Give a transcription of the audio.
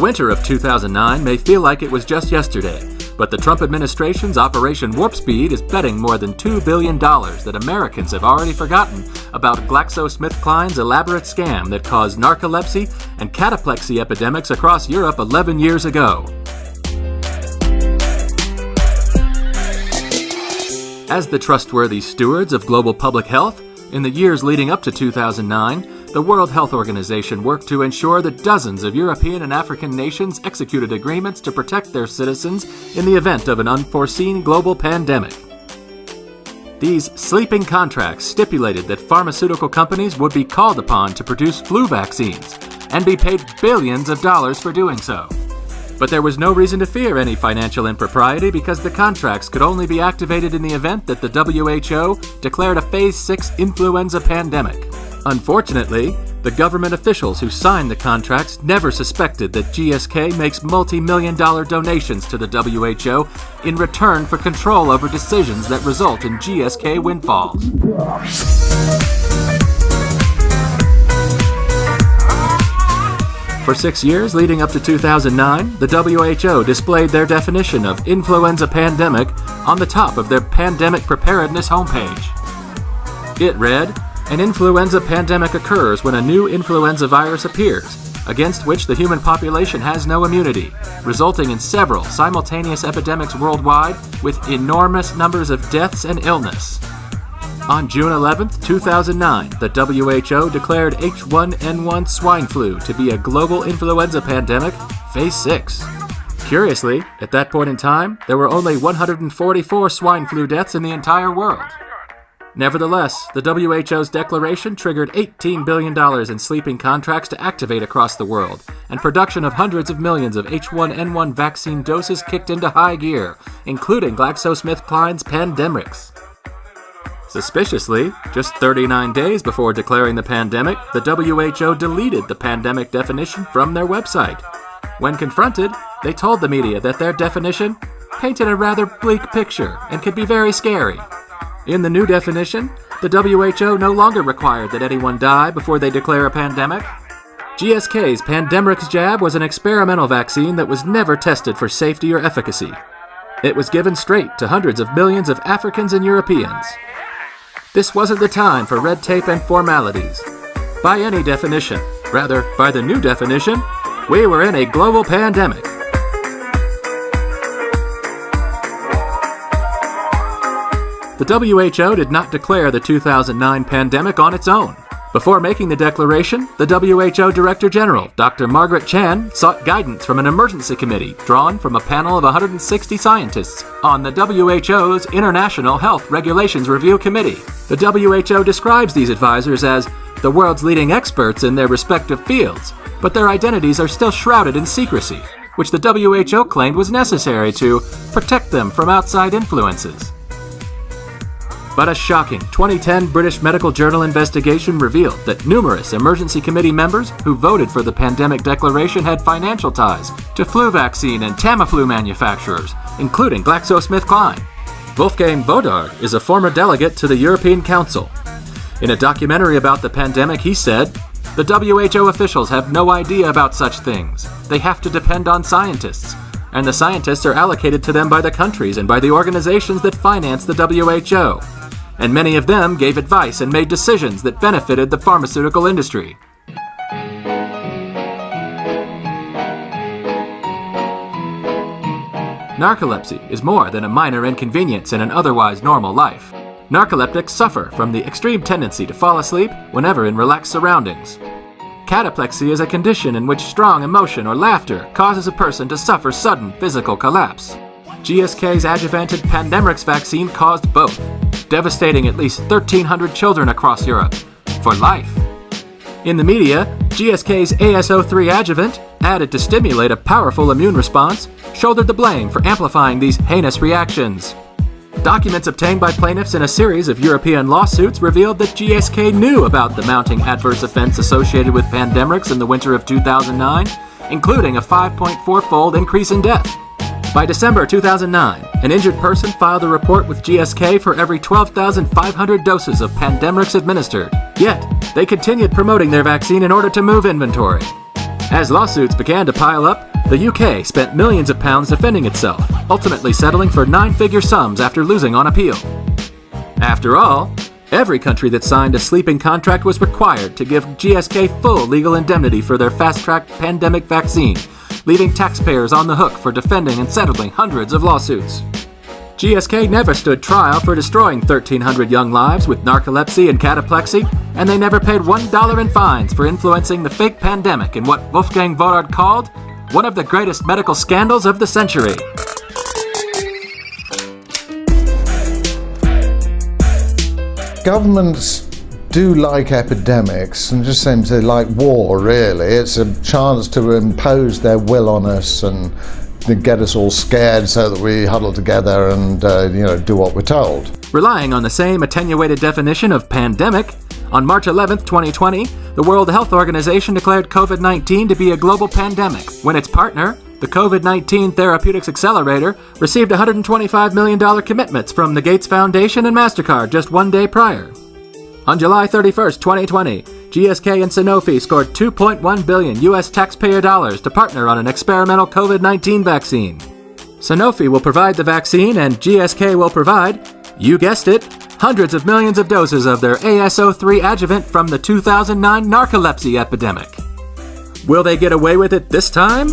winter of 2009 may feel like it was just yesterday, but the Trump administration's Operation Warp Speed is betting more than $2 billion that Americans have already forgotten about GlaxoSmithKline's elaborate scam that caused narcolepsy and cataplexy epidemics across Europe 11 years ago. As the trustworthy stewards of global public health, in the years leading up to 2009, the World Health Organization worked to ensure that dozens of European and African nations executed agreements to protect their citizens in the event of an unforeseen global pandemic. These sleeping contracts stipulated that pharmaceutical companies would be called upon to produce flu vaccines and be paid billions of dollars for doing so. But there was no reason to fear any financial impropriety because the contracts could only be activated in the event that the W.H.O. declared a Phase 6 influenza pandemic. Unfortunately, the government officials who signed the contracts never suspected that GSK makes multi-million-dollar donations to the WHO in return for control over decisions that result in GSK windfalls. For 6 years leading up to 2009, the WHO displayed their definition of influenza pandemic on the top of their pandemic preparedness homepage. It read, "An influenza pandemic occurs when a new influenza virus appears, against which the human population has no immunity, resulting in several simultaneous epidemics worldwide with enormous numbers of deaths and illness." On June 11, 2009, the WHO declared H1N1 swine flu to be a global influenza pandemic, Phase 6. Curiously, at that point in time, there were only 144 swine flu deaths in the entire world. Nevertheless, the WHO's declaration triggered $18 billion in sleeping contracts to activate across the world, and production of hundreds of millions of H1N1 vaccine doses kicked into high gear, including GlaxoSmithKline's Pandemrix. Suspiciously, just 39 days before declaring the pandemic, the WHO deleted the pandemic definition from their website. When confronted, they told the media that their definition painted a rather bleak picture and could be very scary. In the new definition, the WHO no longer required that anyone die before they declare a pandemic. GSK's Pandemrix jab was an experimental vaccine that was never tested for safety or efficacy. It was given straight to hundreds of millions of Africans and Europeans. This wasn't the time for red tape and formalities. By any definition, rather, by the new definition, we were in a global pandemic. The WHO did not declare the 2009 pandemic on its own. Before making the declaration, the WHO Director General, Dr. Margaret Chan, sought guidance from an emergency committee drawn from a panel of 160 scientists on the WHO's International Health Regulations Review Committee. The WHO describes these advisors as the world's leading experts in their respective fields, but their identities are still shrouded in secrecy, which the WHO claimed was necessary to protect them from outside influences. But a shocking 2010 British Medical Journal investigation revealed that numerous emergency committee members who voted for the pandemic declaration had financial ties to flu vaccine and Tamiflu manufacturers, including GlaxoSmithKline. Wolfgang Vodard is a former delegate to the European Council. In a documentary about the pandemic, he said, "The WHO officials have no idea about such things. They have to depend on scientists, and the scientists are allocated to them by the countries and by the organizations that finance the WHO. And many of them gave advice and made decisions that benefited the pharmaceutical industry." Narcolepsy is more than a minor inconvenience in an otherwise normal life. Narcoleptics suffer from the extreme tendency to fall asleep whenever in relaxed surroundings. Cataplexy is a condition in which strong emotion or laughter causes a person to suffer sudden physical collapse. GSK's adjuvanted Pandemrix vaccine caused both, devastating at least 1,300 children across Europe, for life. In the media, GSK's AS03 adjuvant, added to stimulate a powerful immune response, shouldered the blame for amplifying these heinous reactions. Documents obtained by plaintiffs in a series of European lawsuits revealed that GSK knew about the mounting adverse events associated with Pandemrix in the winter of 2009, including a 5.4-fold increase in death. By December 2009, an injured person filed a report with GSK for every 12,500 doses of Pandemrix administered. Yet, they continued promoting their vaccine in order to move inventory. As lawsuits began to pile up, The UK spent millions of pounds defending itself, ultimately settling for 9-figure sums after losing on appeal. After all, every country that signed a sleeping contract was required to give GSK full legal indemnity for their fast-track pandemic vaccine, leaving taxpayers on the hook for defending and settling hundreds of lawsuits. GSK never stood trial for destroying 1,300 young lives with narcolepsy and cataplexy, and they never paid $1 in fines for influencing the fake pandemic in what Wolfgang Wodardt called one of the greatest medical scandals of the century. Governments do like epidemics, and just seems they like war, really. It's a chance to impose their will on us and get us all scared so that we huddle together and do what we're told. Relying on the same attenuated definition of pandemic, on March 11, 2020, the World Health Organization declared COVID-19 to be a global pandemic, when its partner, the COVID-19 Therapeutics Accelerator, received $125 million commitments from the Gates Foundation and MasterCard just one day prior. On July 31, 2020, GSK and Sanofi scored $2.1 billion US taxpayer dollars to partner on an experimental COVID-19 vaccine. Sanofi will provide the vaccine and GSK will provide, you guessed it, hundreds of millions of doses of their ASO3 adjuvant from the 2009 narcolepsy epidemic. Will they get away with it this time?